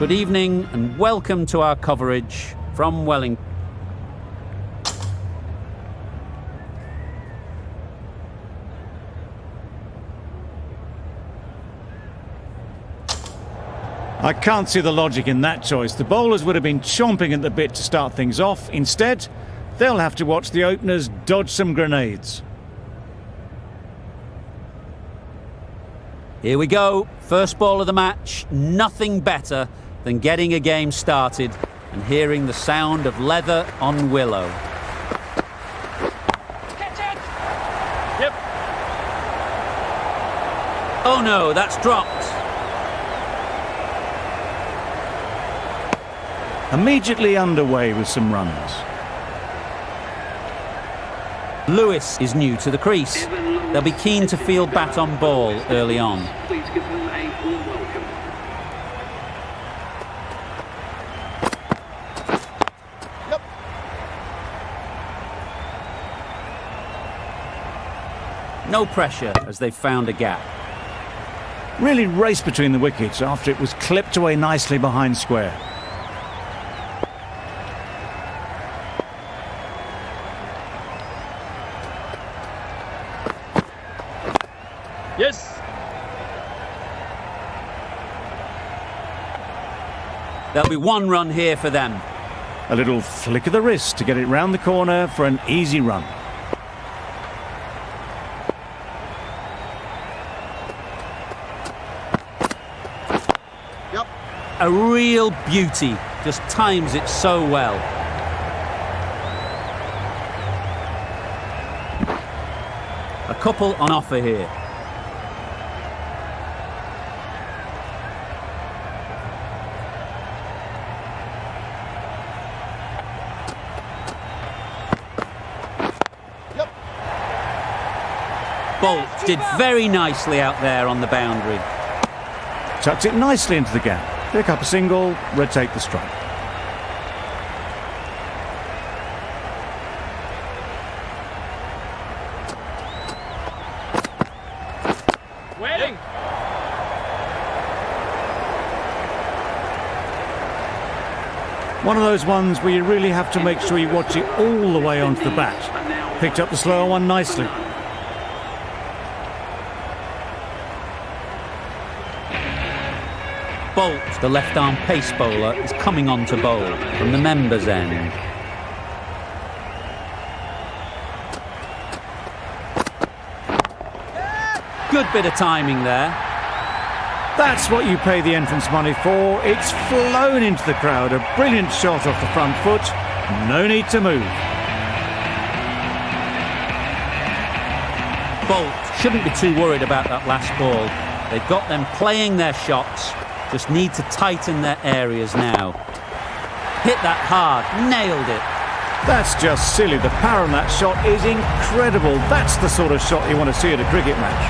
Good evening and welcome to our coverage from Wellington. I can't see the logic in that choice. The bowlers would have been chomping at the bit to start things off. Instead, they'll have to watch the openers dodge some grenades. Here we go. First ball of the match. Nothing better than getting a game started and hearing the sound of leather on willow. Catch it! Yep. Oh no, that's dropped. Immediately underway with some runs. Lewis is new to the crease. They'll be keen to field bat on ball early on. Please give them a warm welcome. No pressure as they've found a gap. Really raced between the wickets after it was clipped away nicely behind square. Yes. There'll be one run here for them. A little flick of the wrist to get it round the corner for an easy run. Yep. A real beauty. Just times it so well. A couple on offer here. Bolt did very nicely out there on the boundary. Tucked it nicely into the gap. Pick up a single, rotate the strike. Waiting. One of those ones where you really have to make sure you watch it all the way onto the bat. Picked up the slower one nicely. Bolt, the left-arm pace bowler, is coming on to bowl from the members' end. Good bit of timing there. That's what you pay the entrance money for. It's flown into the crowd. A brilliant shot off the front foot. No need to move. Bolt shouldn't be too worried about that last ball. They've got them playing their shots. Just need to tighten their areas now. Hit that hard. Nailed it. That's just silly. The power on that shot is incredible. That's the sort of shot you want to see at a cricket match.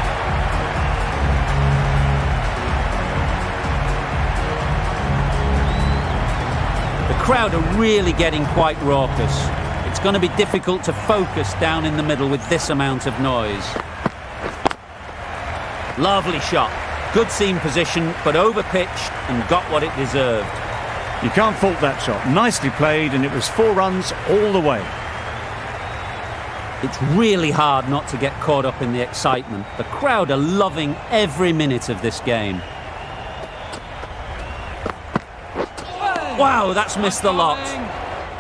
The crowd are really getting quite raucous. It's going to be difficult to focus down in the middle with this amount of noise. Lovely shot. Good seam position, but over-pitched and got what it deserved. You can't fault that shot. Nicely played, and it was 4 runs all the way. It's really hard not to get caught up in the excitement. The crowd are loving every minute of this game. Wow, that's missed the lot.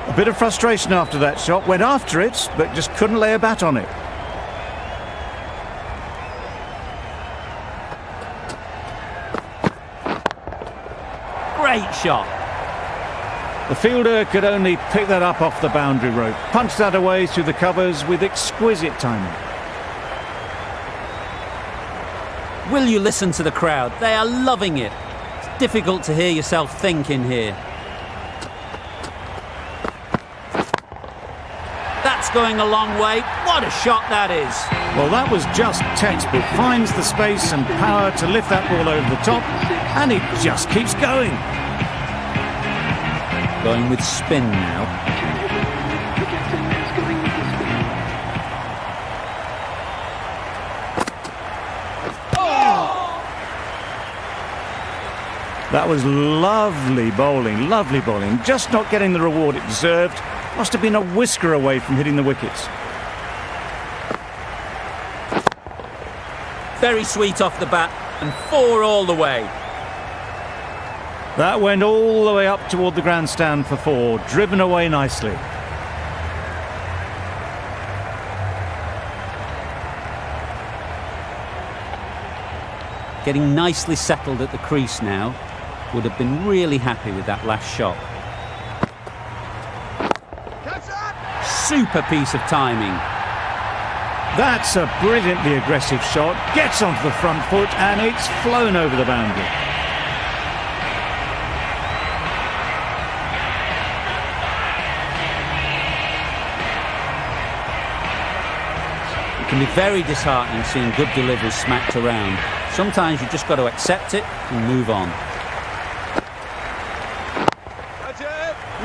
A bit of frustration after that shot. Went after it, but just couldn't lay a bat on it. Great shot. The fielder could only pick that up off the boundary rope. Punched that away through the covers with exquisite timing. Will you listen to the crowd? They are loving it. It's difficult to hear yourself think in here. That's going a long way. What a shot that is. Well, that was just textbook. Finds the space and power to lift that ball over the top, and it just keeps going. Going with spin now. That was lovely bowling, lovely bowling. Just not getting the reward it deserved. Must have been a whisker away from hitting the wickets. Very sweet off the bat, and 4 all the way. That went all the way up toward the grandstand for 4, driven away nicely. Getting nicely settled at the crease now. Would have been really happy with that last shot. Super piece of timing. That's a brilliantly aggressive shot. Gets onto the front foot and it's flown over the boundary. It can be very disheartening seeing good deliveries smacked around. Sometimes you've just got to accept it and move on.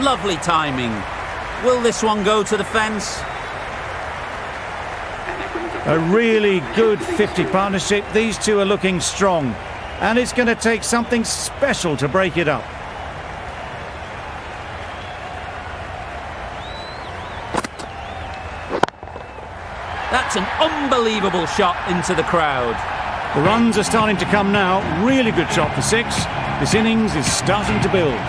Lovely timing. Will this one go to the fence? A really good 50 partnership. These two are looking strong. And it's going to take something special to break it up. That's an unbelievable shot into the crowd. The runs are starting to come now. Really good shot for 6. This innings is starting to build.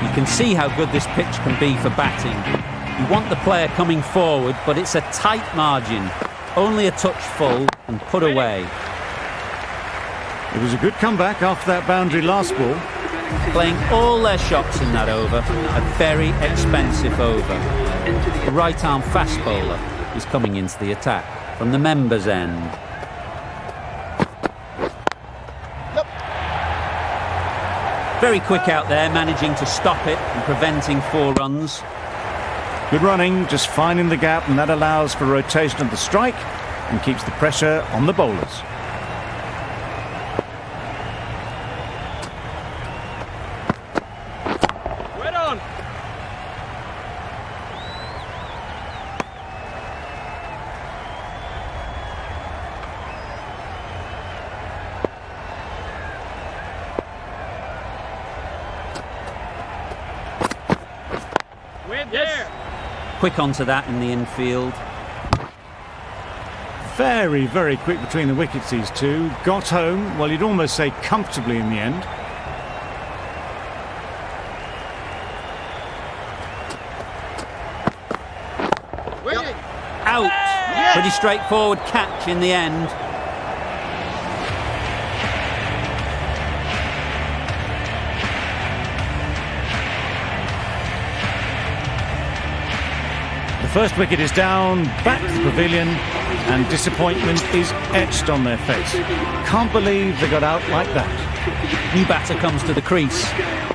You can see how good this pitch can be for batting. You want the player coming forward, but it's a tight margin. Only a touch full and put away. It was a good comeback after that boundary last ball. Playing all their shots in that over, a very expensive over. The right-arm fast bowler is coming into the attack from the members' end. Very quick out there, managing to stop it and preventing 4 runs. Good running, just finding the gap, and that allows for rotation of the strike and keeps the pressure on the bowlers. Right on. Yes. Quick onto that in the infield. Very, very quick between the wickets, these two. Got home, well, you'd almost say comfortably in the end. Out. Pretty straightforward catch in the end. The first wicket is down, back to the pavilion, and disappointment is etched on their face. Can't believe they got out like that. New batter comes to the crease.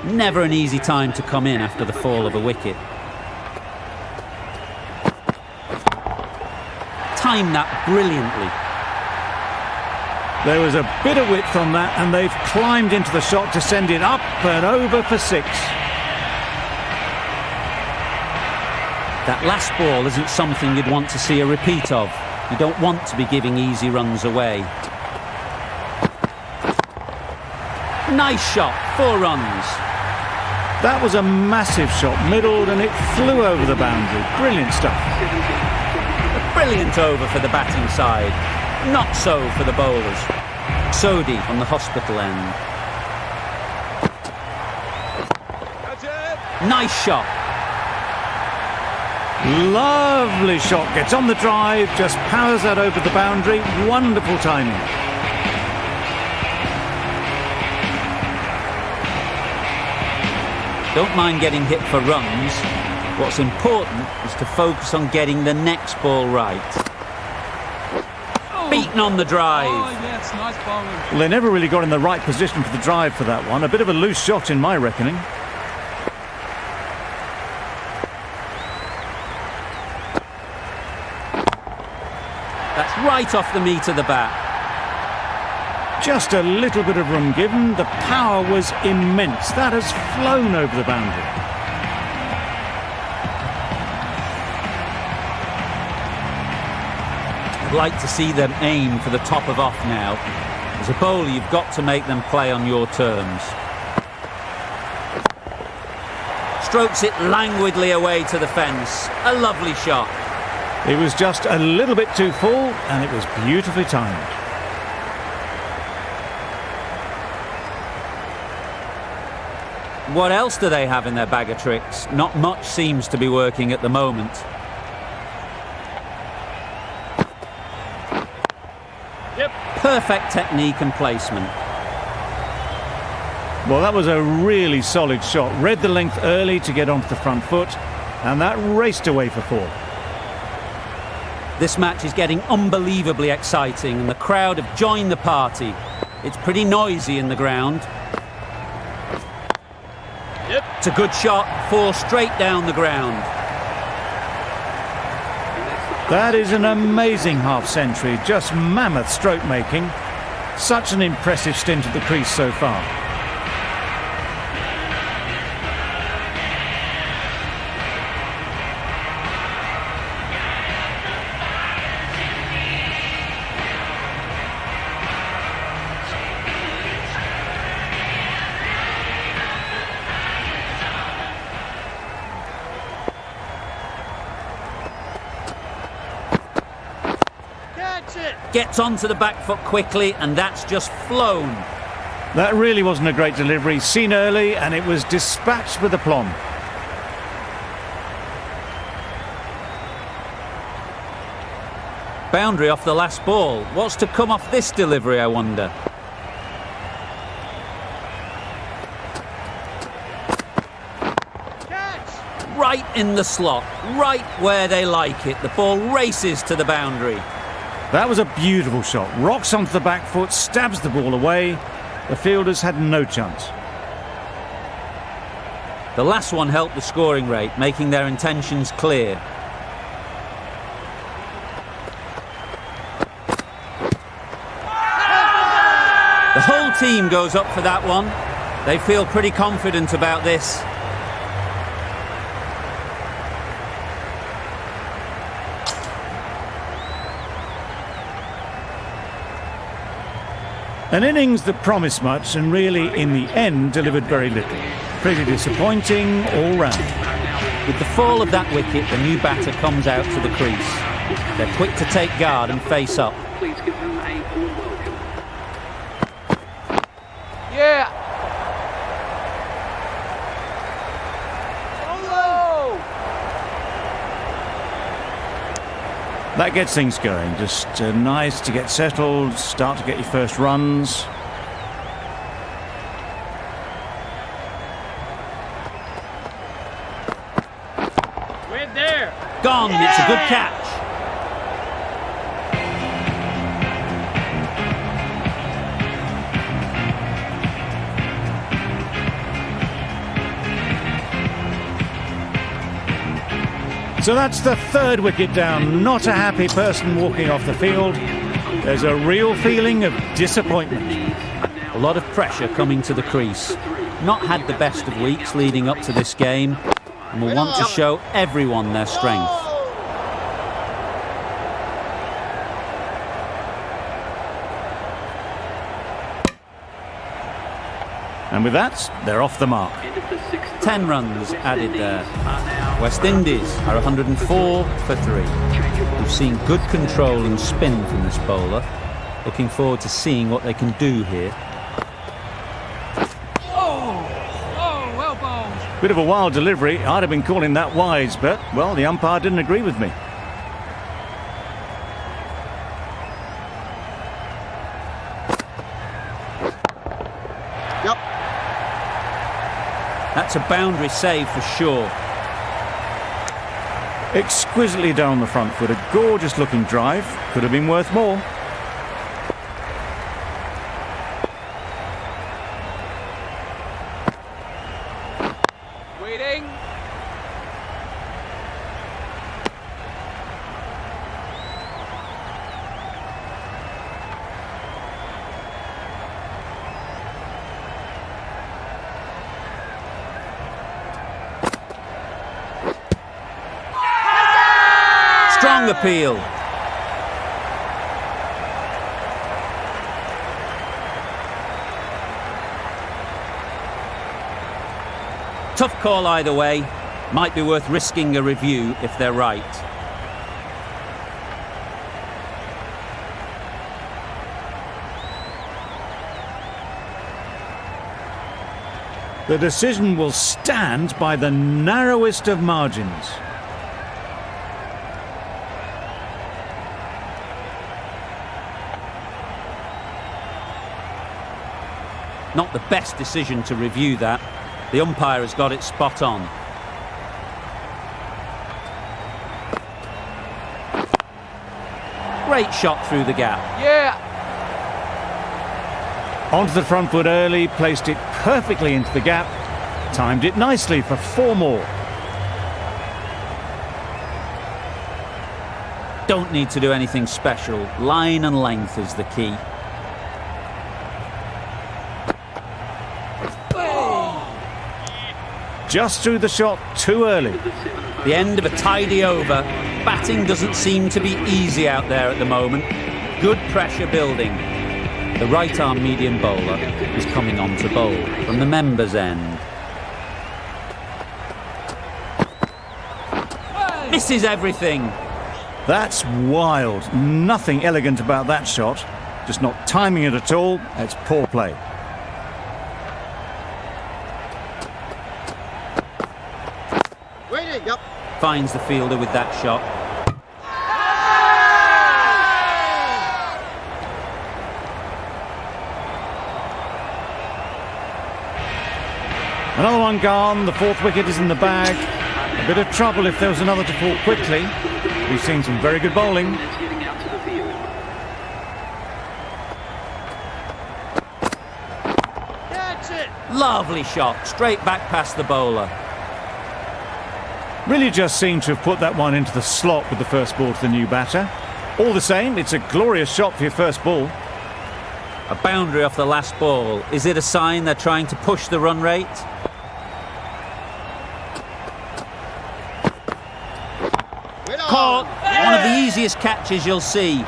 Never an easy time to come in after the fall of a wicket. Timed that brilliantly. There was a bit of width on that, and they've climbed into the shot to send it up and over for 6. That last ball isn't something you'd want to see a repeat of. You don't want to be giving easy runs away. Nice shot, 4 runs. That was a massive shot, middled, and it flew over the boundary. Brilliant stuff. A brilliant over for the batting side. Not so for the bowlers. Sodhi from the hospital end. Nice shot. Lovely shot, gets on the drive, just powers that over the boundary. Wonderful timing. Don't mind getting hit for runs. What's important is to focus on getting the next ball right. Beaten on the drive. Oh, yes, nice bowling. Well, they never really got in the right position for the drive for that one. A bit of a loose shot in my reckoning. That's right off the meat of the bat. Just a little bit of room given. The power was immense. That has flown over the boundary. I'd like to see them aim for the top of off now. As a bowler, you've got to make them play on your terms. Strokes it languidly away to the fence. A lovely shot. It was just a little bit too full, and it was beautifully timed. What else do they have in their bag of tricks? Not much seems to be working at the moment. Yep. Perfect technique and placement. Well, that was a really solid shot. Read the length early to get onto the front foot, and that raced away for 4. This match is getting unbelievably exciting, and the crowd have joined the party. It's pretty noisy in the ground. Yep. It's a good shot, 4 straight down the ground. That is an amazing half-century, just mammoth stroke making. Such an impressive stint at the crease so far. Gets onto the back foot quickly, and that's just flown. That really wasn't a great delivery, seen early, and it was dispatched with aplomb. Boundary off the last ball. What's to come off this delivery, I wonder? Catch! Right in the slot, right where they like it. The ball races to the boundary. That was a beautiful shot. Rocks onto the back foot, stabs the ball away. The fielders had no chance. The last one helped the scoring rate, making their intentions clear. The whole team goes up for that one. They feel pretty confident about this. An innings that promised much and really, in the end, delivered very little. Pretty disappointing all round. With the fall of that wicket, the new batter comes out to the crease. They're quick to take guard and face up. Please give them a warm welcome. Yeah. Solo. That gets things going. Just nice to get settled, start to get your first runs. We're there. Gone, it's a good catch. So that's the 3rd wicket down. Not a happy person walking off the field. There's a real feeling of disappointment. A lot of pressure coming to the crease. Not had the best of weeks leading up to this game, and will want to show everyone their strength. And with that, they're off the mark. 10 runs added there. West Indies are 104 for 3. We've seen good control and spin from this bowler. Looking forward to seeing what they can do here. Oh, well bowled. Bit of a wild delivery. I'd have been calling that wise, but, well, the umpire didn't agree with me. That's a boundary save for sure. Exquisitely down the front foot. A gorgeous looking drive. Could have been worth more. Waiting. Strong appeal. Tough call either way. Might be worth risking a review if they're right. The decision will stand by the narrowest of margins. Not the best decision to review that. The umpire has got it spot on. Great shot through the gap. Yeah. Onto the front foot early, placed it perfectly into the gap, timed it nicely for 4 more. Don't need to do anything special. Line and length is the key. Just threw the shot too early. The end of a tidy over. Batting doesn't seem to be easy out there at the moment. Good pressure building. The right-arm medium bowler is coming on to bowl from the members' end. Misses everything. That's wild. Nothing elegant about that shot. Just not timing it at all. It's poor play. Finds the fielder with that shot. Another one gone. The 4th wicket is in the bag. A bit of trouble if there was another to fall quickly. We've seen some very good bowling. Heading out to the field. That's it. Lovely shot. Straight back past the bowler. Really just seemed to have put that one into the slot with the first ball to the new batter. All the same, it's a glorious shot for your first ball. A boundary off the last ball. Is it a sign they're trying to push the run rate? Caught. One of the easiest catches you'll see.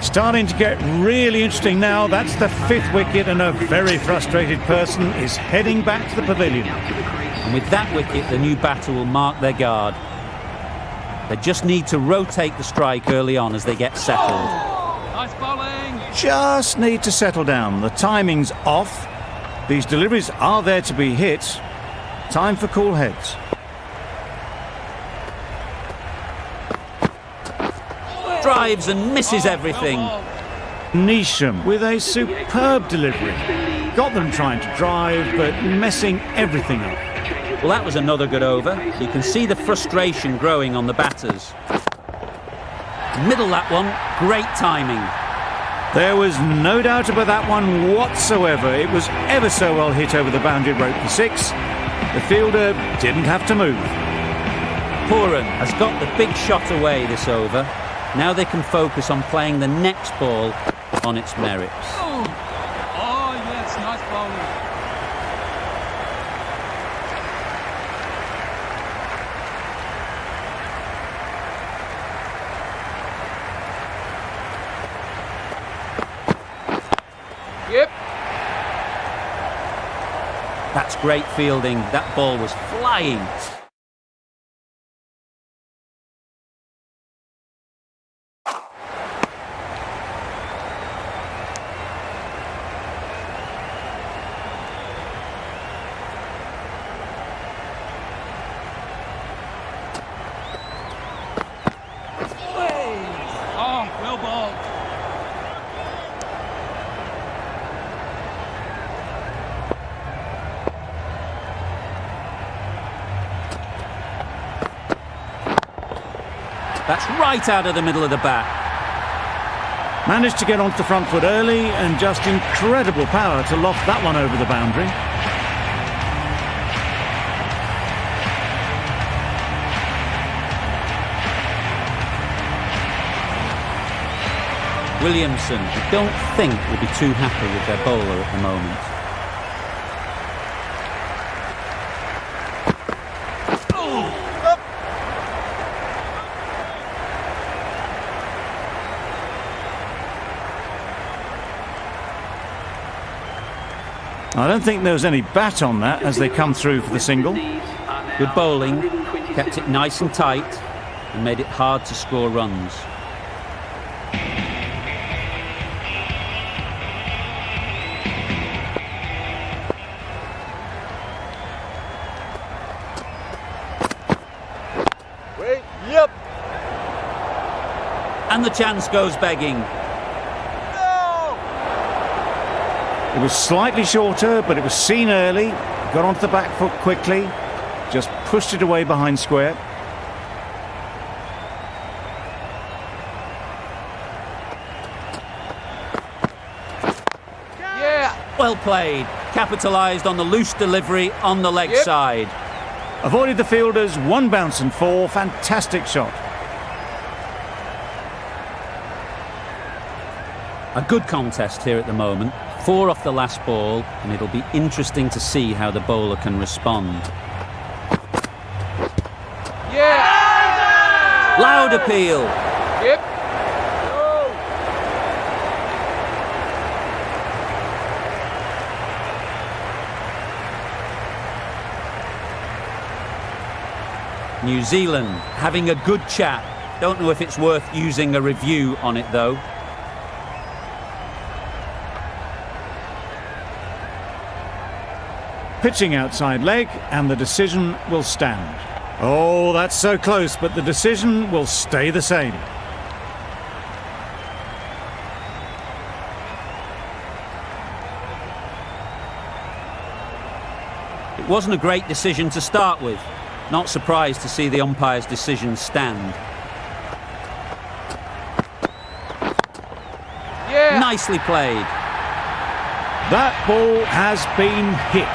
Starting to get really interesting now. That's the 5th wicket, and a very frustrated person is heading back to the pavilion. And with that wicket, the new batter will mark their guard. They just need to rotate the strike early on as they get settled. Nice bowling. Just need to settle down. The timing's off. These deliveries are there to be hit. Time for cool heads. Drives and misses everything. Neesham with a superb delivery. Got them trying to drive, but messing everything up. Well, that was another good over. You can see the frustration growing on the batters. Middle that one. Great timing. There was no doubt about that one whatsoever. It was ever so well hit over the boundary rope for 6. The fielder didn't have to move. Pooran has got the big shot away this over. Now they can focus on playing the next ball on its merits. Oh, yes, nice bowling. Yep. That's great fielding. That ball was flying. Oh, well bowled. That's right out of the middle of the bat. Managed to get onto the front foot early, and just incredible power to loft that one over the boundary. Williamson, I don't think, will be too happy with their bowler at the moment. I don't think there was any bat on that as they come through for the single. Good bowling, kept it nice and tight and made it hard to score runs. Yep. And the chance goes begging. It was slightly shorter, but it was seen early. Got onto the back foot quickly. Just pushed it away behind square. Yeah. Well played. Capitalised on the loose delivery on the leg side. Avoided the fielders, 1 bounce and 4. Fantastic shot. A good contest here at the moment. 4 off the last ball, and it'll be interesting to see how the bowler can respond. Yeah. Loud appeal. Yep. New Zealand having a good chat. Don't know if it's worth using a review on it though. Pitching outside leg, and the decision will stand. Oh, that's so close, but the decision will stay the same. It wasn't a great decision to start with. Not surprised to see the umpire's decision stand. Yeah. Nicely played. That ball has been hit.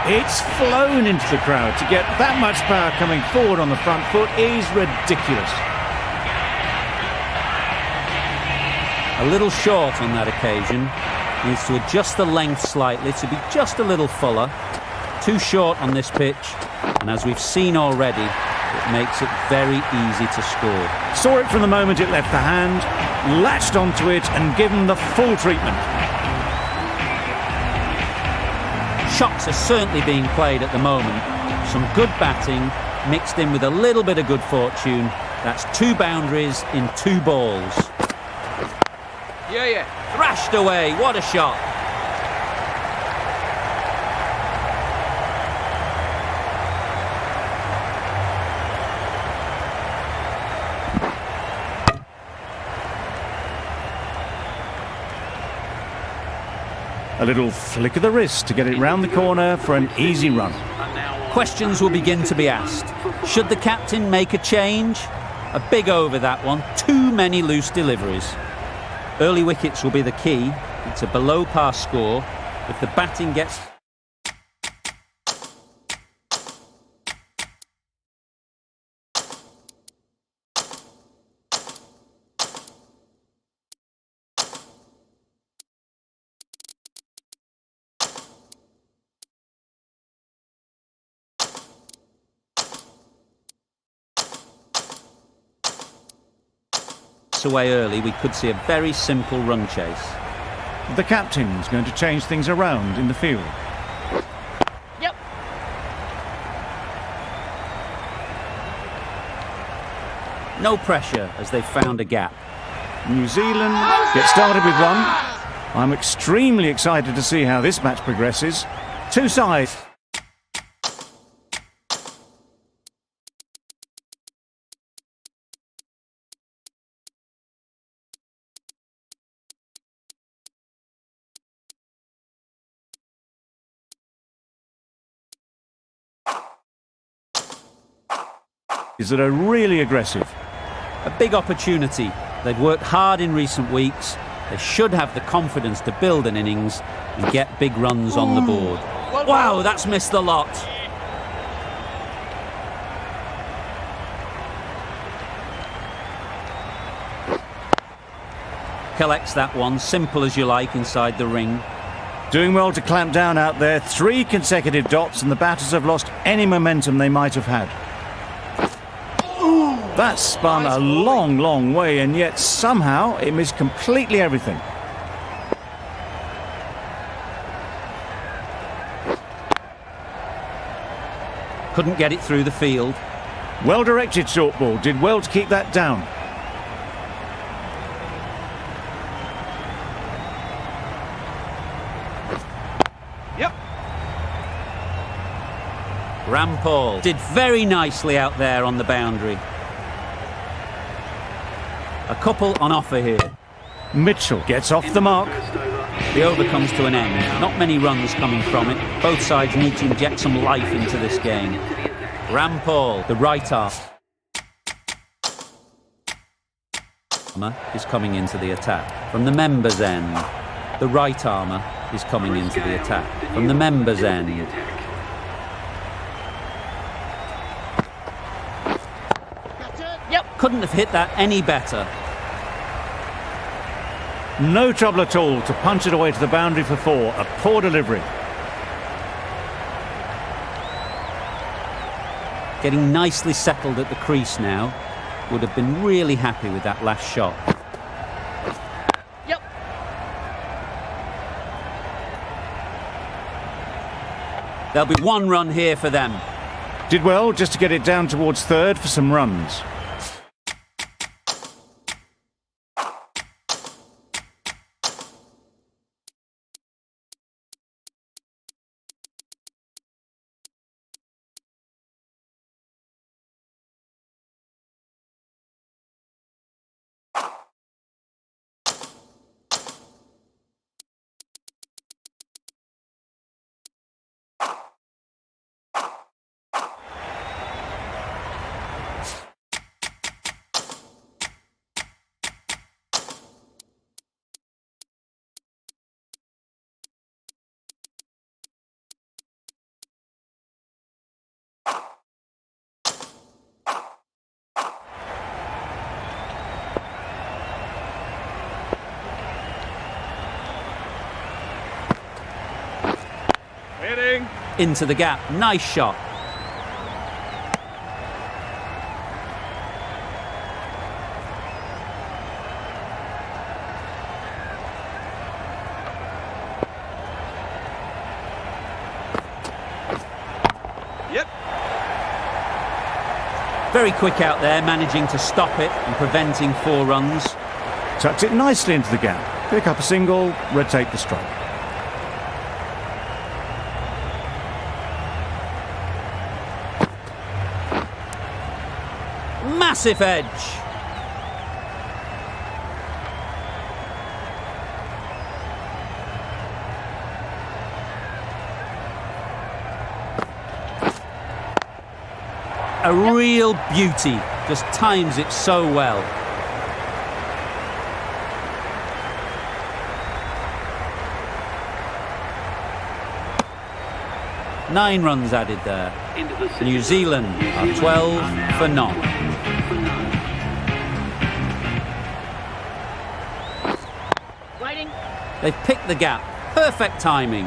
It's flown into the crowd. To get that much power coming forward on the front foot is ridiculous. A little short on that occasion. Needs to adjust the length slightly to be just a little fuller. Too short on this pitch, and as we've seen already, it makes it very easy to score. Saw it from the moment it left the hand, latched onto it and given the full treatment. Shots are certainly being played at the moment. Some good batting mixed in with a little bit of good fortune. That's 2 boundaries in 2 balls. Yeah. Thrashed away, what a shot. A little flick of the wrist to get it round the corner for an easy run. Questions will begin to be asked. Should the captain make a change? A big over that one. Too many loose deliveries. Early wickets will be the key. It's a below par score. If the batting gets... away early, we could see a very simple run chase. The captain's going to change things around in the field. Yep. No pressure as they've found a gap. New Zealand get started with 1. I'm extremely excited to see how this match progresses. 2 sides. That are really aggressive. A big opportunity. They've worked hard in recent weeks. They should have the confidence to build an innings and get big runs on the board. Wow, that's missed the lot. Collects that one, simple as you like, inside the ring. Doing well to clamp down out there. 3 consecutive dots, and the batters have lost any momentum they might have had. That spun a long, long way, and yet somehow it missed completely everything. couldn't get it through the field. Well directed short ball, did well to keep that down. Yep. Rampal did very nicely out there on the boundary. A couple on offer here. Mitchell gets off the mark. The over comes to an end. Not many runs coming from it. Both sides need to inject some life into this game. Rampal, the right arm, is coming into the attack. From the members' end, the right armour is coming into the attack. From the members' end. Yep, couldn't have hit that any better. No trouble at all to punch it away to the boundary for 4. A poor delivery. Getting nicely settled at the crease now. Would have been really happy with that last shot. Yep. There'll be 1 run here for them. Did well just to get it down towards third for some runs. Hitting. Into the gap. Nice shot. Yep. Very quick out there, managing to stop it and preventing 4 runs. Tucked it nicely into the gap. Pick up a single, rotate the strike. Massive edge. A real beauty. Just times it so well. Nine runs added there. New Zealand are 12 for none. They've picked the gap. Perfect timing.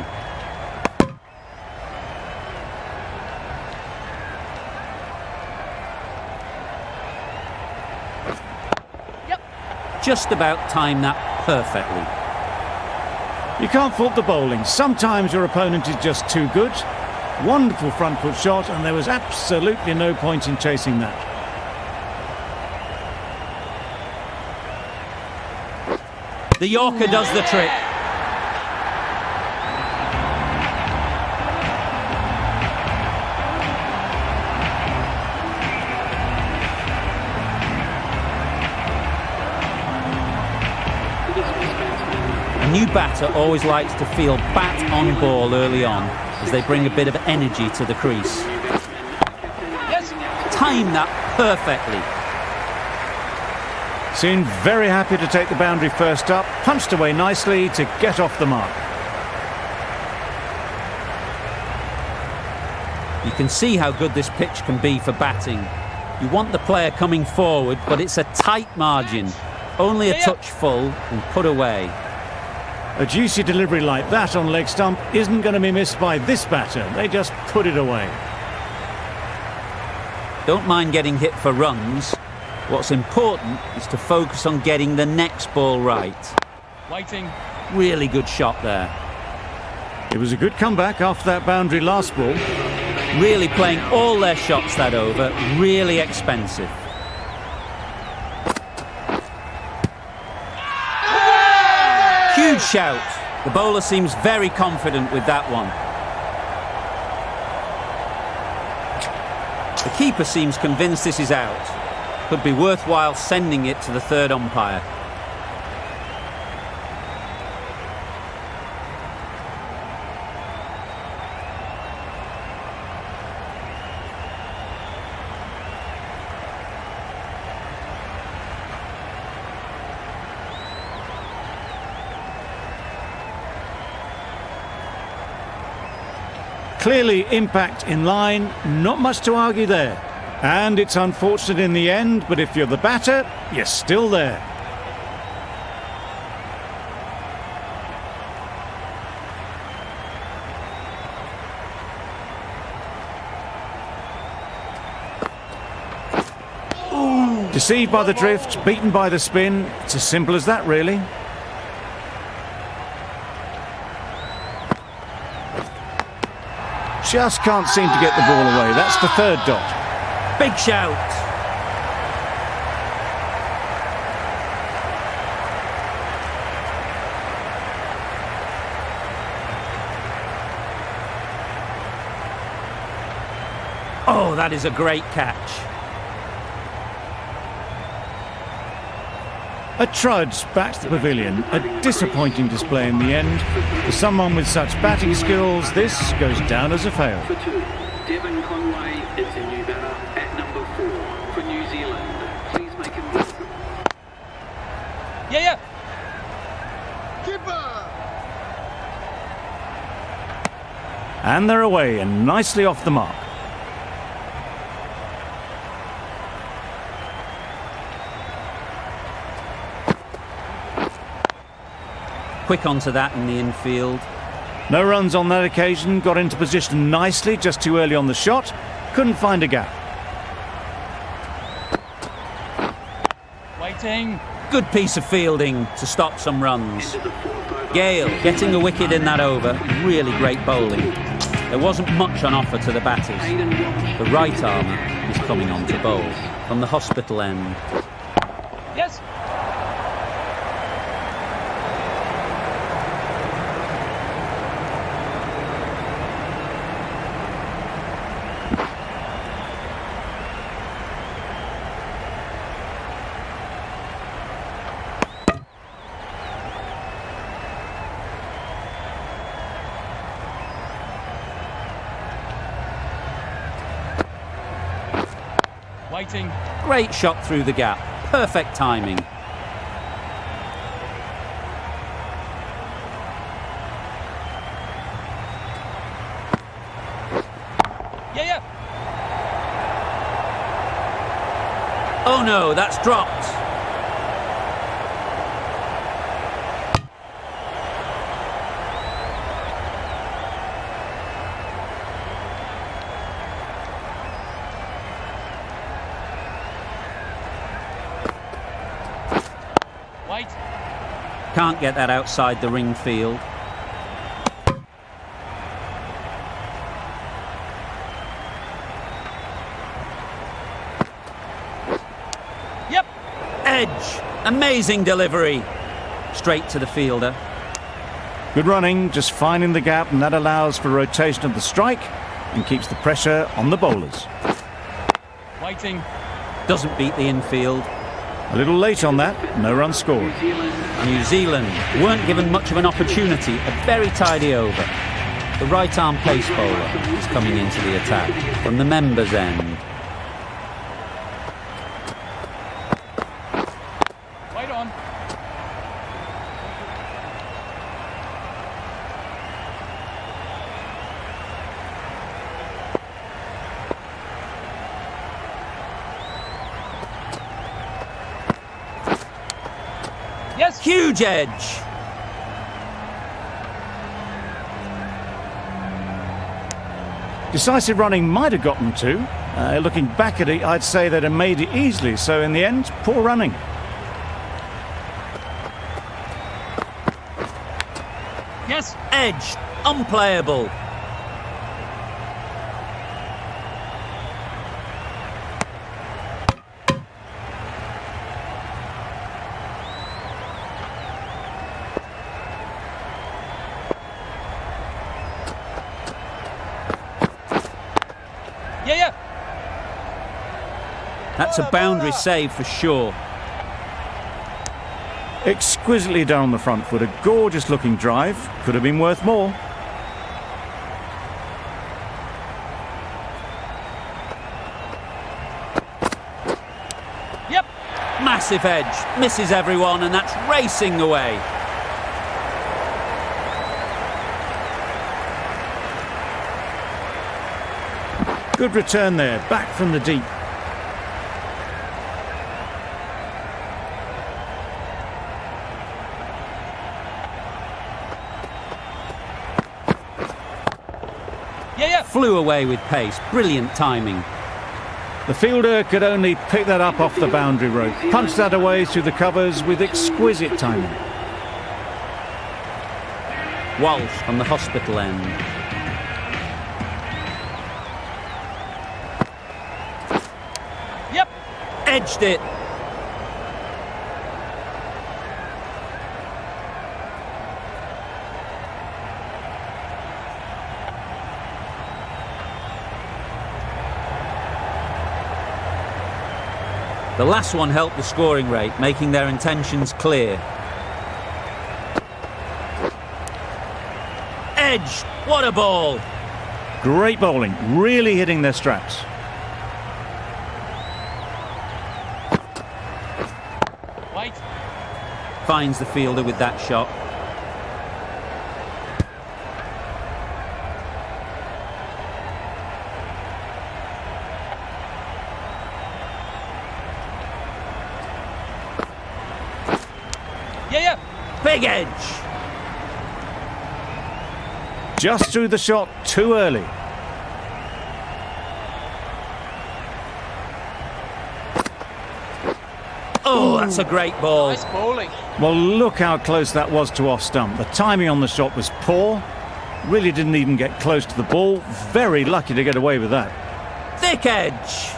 Yep. Just about timed that perfectly. You can't fault the bowling. Sometimes your opponent is just too good. Wonderful front foot shot, and there was absolutely no point in chasing that. The Yorker does the trick. A new batter always likes to feel bat on ball early on, as they bring a bit of energy to the crease. Yes. Time that perfectly. Seemed very happy to take the boundary first up, punched away nicely to get off the mark. You can see how good this pitch can be for batting. You want the player coming forward, but it's a tight margin. Only a touch full and put away. A juicy delivery like that on leg stump isn't going to be missed by this batter. They just put it away. Don't mind getting hit for runs. What's important is to focus on getting the next ball right. Waiting. Really good shot there. It was a good comeback after that boundary last ball. Really playing all their shots that over, really expensive. Huge shout. The bowler seems very confident with that one. The keeper seems convinced this is out. Could be worthwhile sending it to the third umpire. Clearly impact in line, not much to argue there. And it's unfortunate in the end, but if you're the batter, you're still there. Deceived by the drift, beaten by the spin. It's as simple as that, really. Just can't seem to get the ball away. That's the third dot. Big shout. Oh, that is a great catch. A trudge back to the pavilion. A disappointing display in the end. For someone with such batting skills, this goes down as a fail. For 2, Devon Conway is the new batter at number 4 for New Zealand. Please make him welcome. Yeah. And they're away and nicely off the mark. Quick onto that in the infield. No runs on that occasion, got into position nicely, just too early on the shot. Couldn't find a gap. Waiting. Good piece of fielding to stop some runs. Gale getting a wicket in that over. Really great bowling. There wasn't much on offer to the batters. The right armour is coming on to bowl from the hospital end. Yes. Waiting. Great shot through the gap. Perfect timing. Yeah. Oh no, that's dropped. Wait. Can't get that outside the ring field. Yep. Edge. Amazing delivery. Straight to the fielder. Good running, just finding the gap, and that allows for rotation of the strike and keeps the pressure on the bowlers. Waiting. Doesn't beat the infield. A little late on that, no run scored. New Zealand weren't given much of an opportunity. A very tidy over. The right arm pace bowler is coming into the attack from the members' end. Wait on. Yes. Huge edge. Decisive running might have gotten two. Looking back at it, I'd say they'd have made it easily. So in the end, poor running. Yes. Edge. Unplayable. That's a boundary save for sure. Exquisitely down the front foot, a gorgeous looking drive. Could have been worth more. Yep. Massive edge, misses everyone, and that's racing away. Good return there, back from the deep. Yeah. Flew away with pace, brilliant timing. The fielder could only pick that up off the boundary rope, punched that away through the covers with exquisite timing. Walsh on the hospital end. Yep. Edged it. The last one helped the scoring rate, making their intentions clear. Edge, what a ball! Great bowling, really hitting their straps. White. Finds the fielder with that shot. Yeah. Big edge! Just threw the shot too early. Oh, that's a great ball. Nice bowling. Well, look how close that was to off stump. The timing on the shot was poor. Really didn't even get close to the ball. Very lucky to get away with that. Thick edge!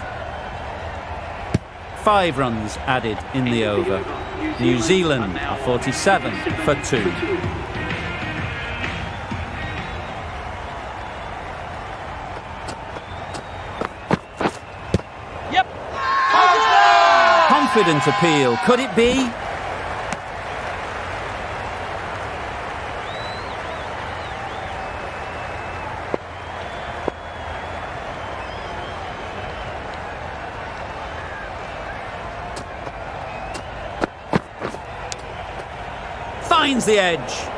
5 runs added in the over. New Zealand are 47 for 2. Yep. Confident appeal, could it be? Finds the edge.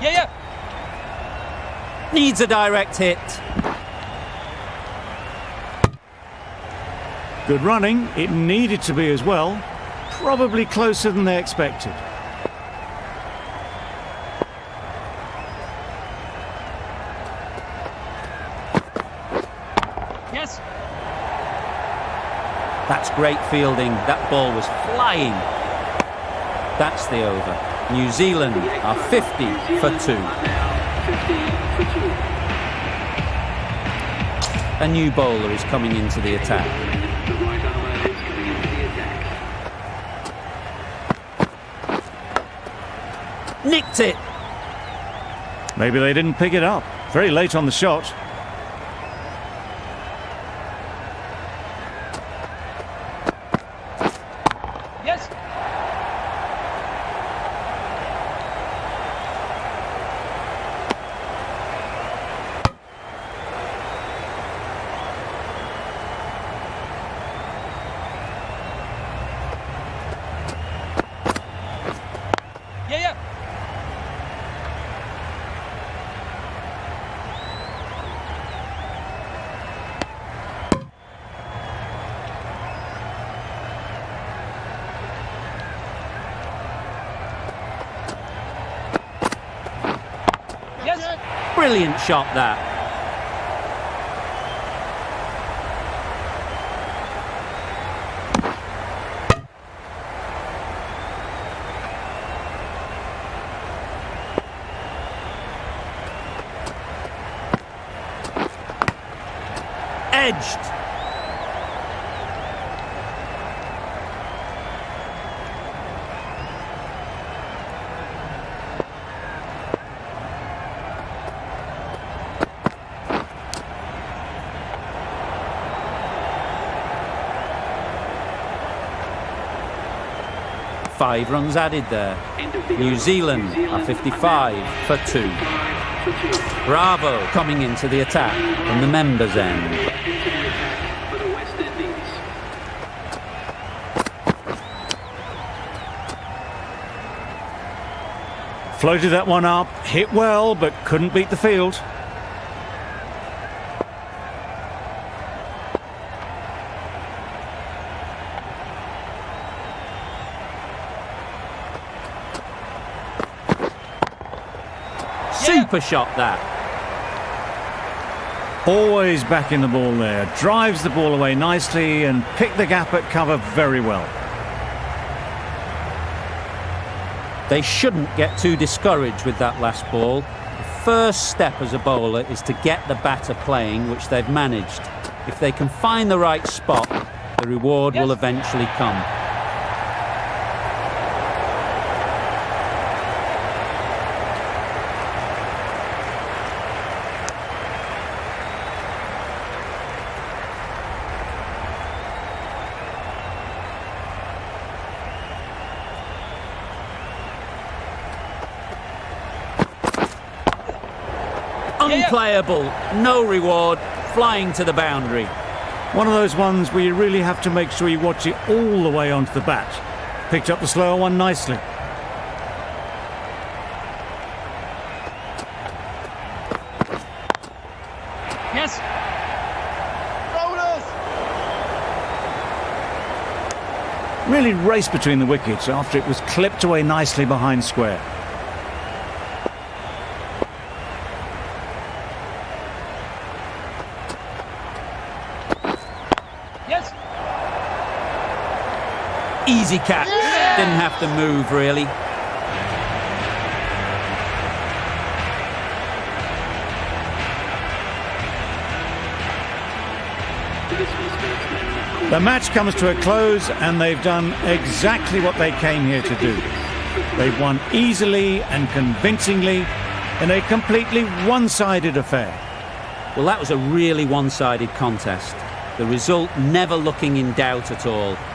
Yeah. Needs a direct hit. Good running. It needed to be as well. Probably closer than they expected. Yes. That's great fielding. That ball was flying. That's the over. New Zealand are 50 for 2. A new bowler is coming into the attack. The right armour is coming into the attack. Nicked it. Maybe they didn't pick it up. Very late on the shot. Yes. Yeah. Brilliant shot that. Edged. Five runs added there. New Zealand are 55 for 2. Bravo coming into the attack from the members' end. For the West Indies. Floated that one up, hit well, but couldn't beat the field. Super shot that. Always backing the ball there. Drives the ball away nicely and picked the gap at cover very well. They shouldn't get too discouraged with that last ball. The first step as a bowler is to get the batter playing, which they've managed. If they can find the right spot, the reward will eventually come. Unplayable, no reward, flying to the boundary. One of those ones where you really have to make sure you watch it all the way onto the bat. Picked up the slower one nicely. Yes. Really raced between the wickets after it was clipped away nicely behind square. Yes. Easy catch, didn't have to move really. The match comes to a close and they've done exactly what they came here to do. They've won easily and convincingly in a completely one-sided affair. Well, that was a really one-sided contest. The result never looking in doubt at all.